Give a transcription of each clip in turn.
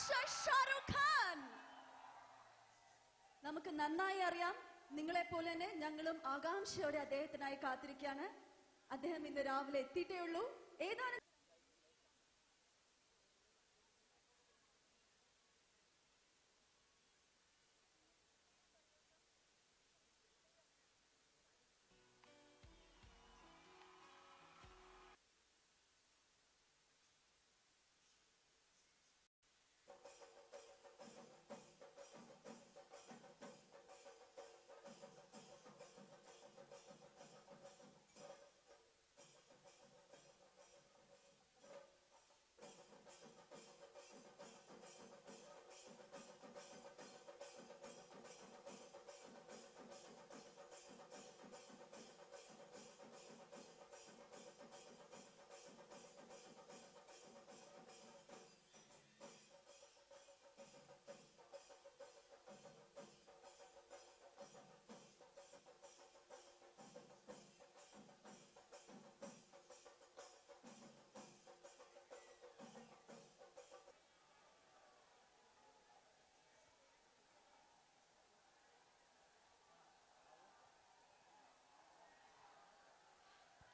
Badshah Shah Rukh Khan. നമുക്ക് നന്നായി അറിയാം, നിങ്ങളെ പോലെ തന്നെ ഞങ്ങളും ആകാംക്ഷയോടെ അദ്ദേഹത്തിനായി കാത്തിരിക്കുകയാണ്. അദ്ദേഹം ഇന്ന് രാവിലെ എത്തിയിട്ടേ ഉള്ളൂ. ഏതാണ്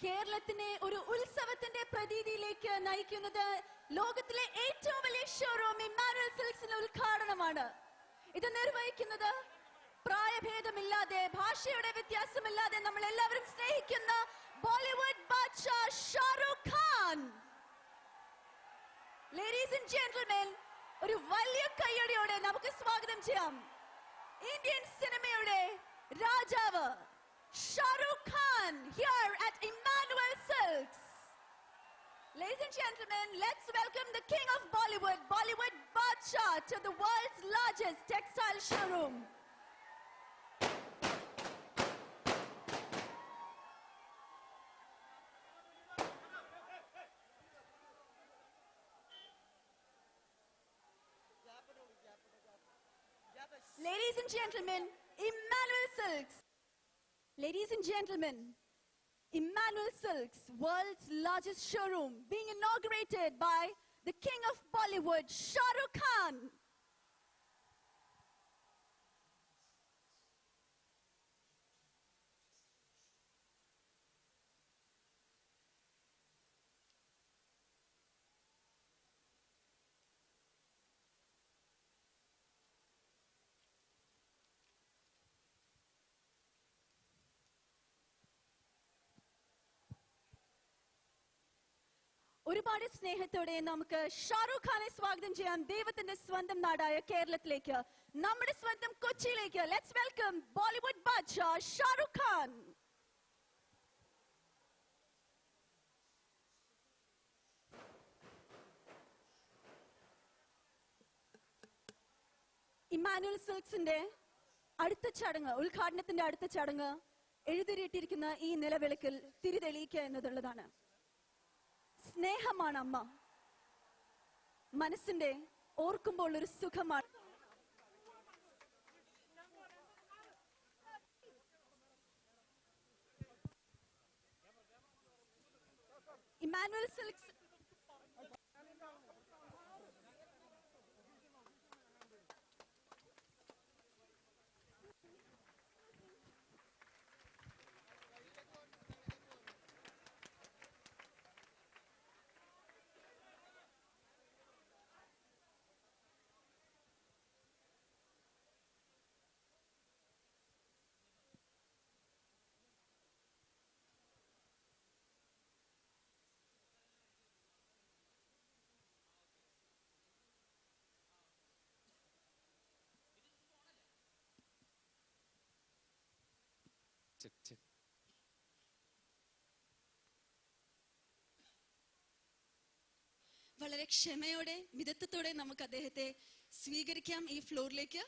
കേരളത്തിനെ ഒരു ഉത്സവത്തിന്റെ പ്രതീതിയിലേക്ക് നയിക്കുന്നത് ലോകത്തിലെ ഏറ്റവും വലിയ ഷോറൂം ഇമ്മാനുവൽ സിൽക്സിന്റെ ഉദ്ഘാടനമാണ്. ഇത് നിർവഹിക്കുന്നത് പ്രായഭേദമില്ലാതെ, ഭാഷയുടെ വ്യത്യാസമില്ലാതെ നമ്മൾ എല്ലാവരും സ്നേഹിക്കുന്ന ബോളിവുഡ് ബാദ്ഷാ Shahrukh Khan. Ladies and gentlemen, ഒരു വലിയ കയ്യടിയോടെ നമുക്ക് സ്വാഗതം ചെയ്യാം ഇന്ത്യൻ സിനിമയുടെ രാജാവ് Shahrukh Khan here at Emmanuel Silks. Ladies and gentlemen, let's welcome the king of Bollywood, Bollywood Badshah, to the world's largest textile showroom. Ladies and gentlemen, Emmanuel Silks. Ladies and gentlemen, Emmanuel Silks, world's largest showroom, being inaugurated by the king of Bollywood, Shahrukh Khan. ഒരുപാട് സ്നേഹത്തോടെ നമുക്ക് ഷാരൂഖ് ഖാനെ സ്വാഗതം ചെയ്യാം ദൈവത്തിന്റെ സ്വന്തം നാടായ കേരളത്തിലേക്ക്, നമ്മുടെ സ്വന്തം കൊച്ചിയിലേക്ക്. ലെറ്റ്സ് വെൽക്കം ബോളിവുഡ് ബാദ്ഷാ ഷാരൂഖ് ഖാൻ. ഇമ്മാനുവൽ സിൽക്സിന്റെ അടുത്ത ചടങ്ങ്, ഉദ്ഘാടനത്തിന്റെ അടുത്ത ചടങ്ങ് എഴുതിയിട്ടിരിക്കുന്ന ഈ നിലവിളക്കിൽ തിരിതെളിയിക്കുക എന്നതുള്ളതാണ്. സ്നേഹമാണ് അമ്മ, മനസ്സിന്റെ ഓർക്കുമ്പോൾ ഒരു സുഖമാണ്. ഇമ്മാനുവൽ സിൽക്സ് വളരെ ക്ഷമയോടെ മിതത്വത്തോടെ നമുക്ക് അദ്ദേഹത്തെ സ്വീകരിക്കാം ഈ ഫ്ലോറിലേക്ക്.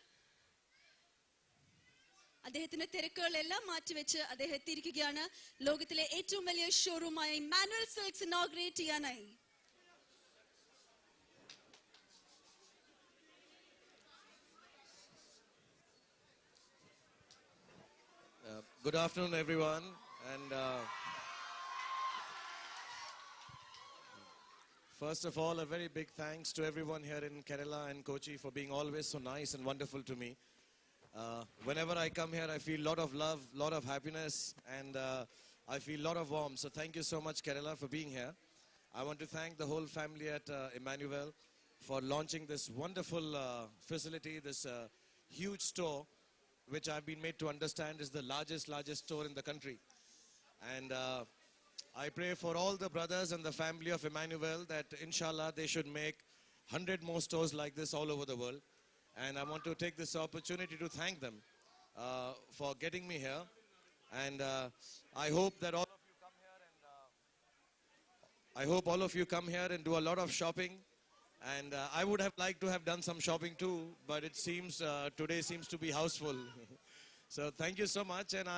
അദ്ദേഹത്തിന്റെ തിരക്കുകളെല്ലാം മാറ്റിവെച്ച് അദ്ദേഹം എത്തിയിരിക്കുകയാണ് ലോകത്തിലെ ഏറ്റവും വലിയ ഷോറൂമായ ഇമ്മാനുവൽ സിൽക്സ് ഇനോഗ്രേറ്റ് ചെയ്യാനായി. Good afternoon, everyone, and First of all, a very big thanks to everyone here in Kerala and Kochi for being always so nice and wonderful to me. Whenever I come here, I feel a lot of love, lot of happiness, and I feel a lot of warmth. So thank you so much, Kerala, for being here. I want to thank the whole family at Emmanuel for launching this wonderful facility, this huge store, which I've been made to understand is the largest store in the country. And I pray for all the brothers and the family of Emmanuel that inshallah they should make 100 more stores like this all over the world. And I want to take this opportunity to thank them for getting me here. And I hope that all of you come here and I hope all of you come here and do a lot of shopping. And I would have liked to have done some shopping too, but it seems today seems to be houseful. So thank you so much, and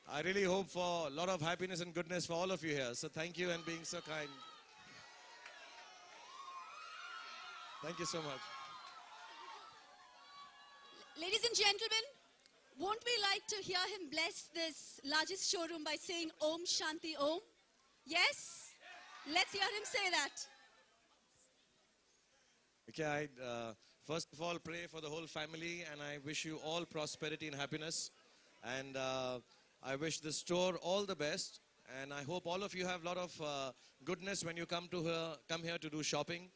I really hope for a lot of happiness and goodness for all of you here. So thank you and being so kind. Thank you so much. Ladies and gentlemen, won't we like to hear him bless this largest showroom by saying Om Shanti Om? Yes? Let's hear him say that. Okay, I first of all pray for the whole family, and I wish you all prosperity and happiness. And I wish the store all the best, and I hope all of you have a lot of goodness when you come here to do shopping.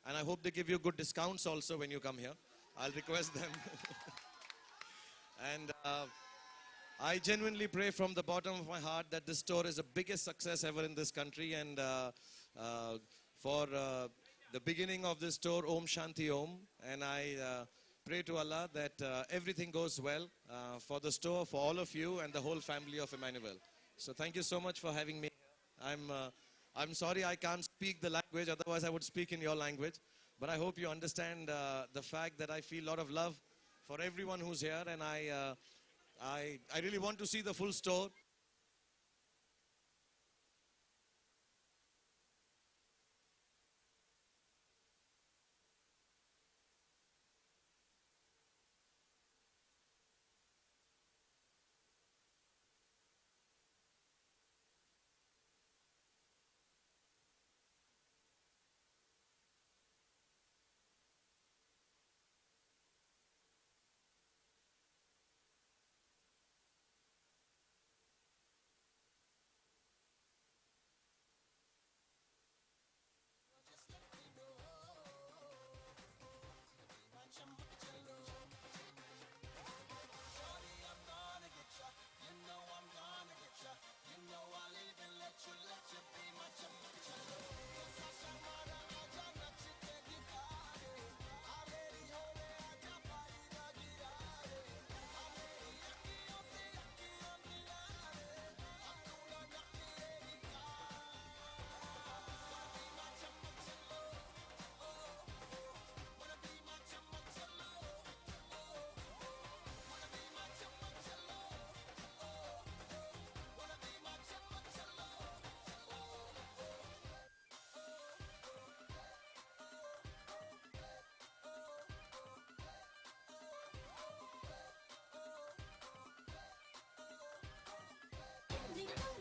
And I hope they give you good discounts also when you come here. I'll request them. And I genuinely pray from the bottom of my heart that this store is the biggest success ever in this country. And for the beginning of this store, Om Shanti Om. And I pray to Allah that everything goes well for the store, for all of you and the whole family of Emmanuel. So thank you so much for having me. I'm sorry I can't speak the language, otherwise I would speak in your language. But I hope you understand the fact that I feel a lot of love for everyone who's here, and I really want to see the full store. Thank you.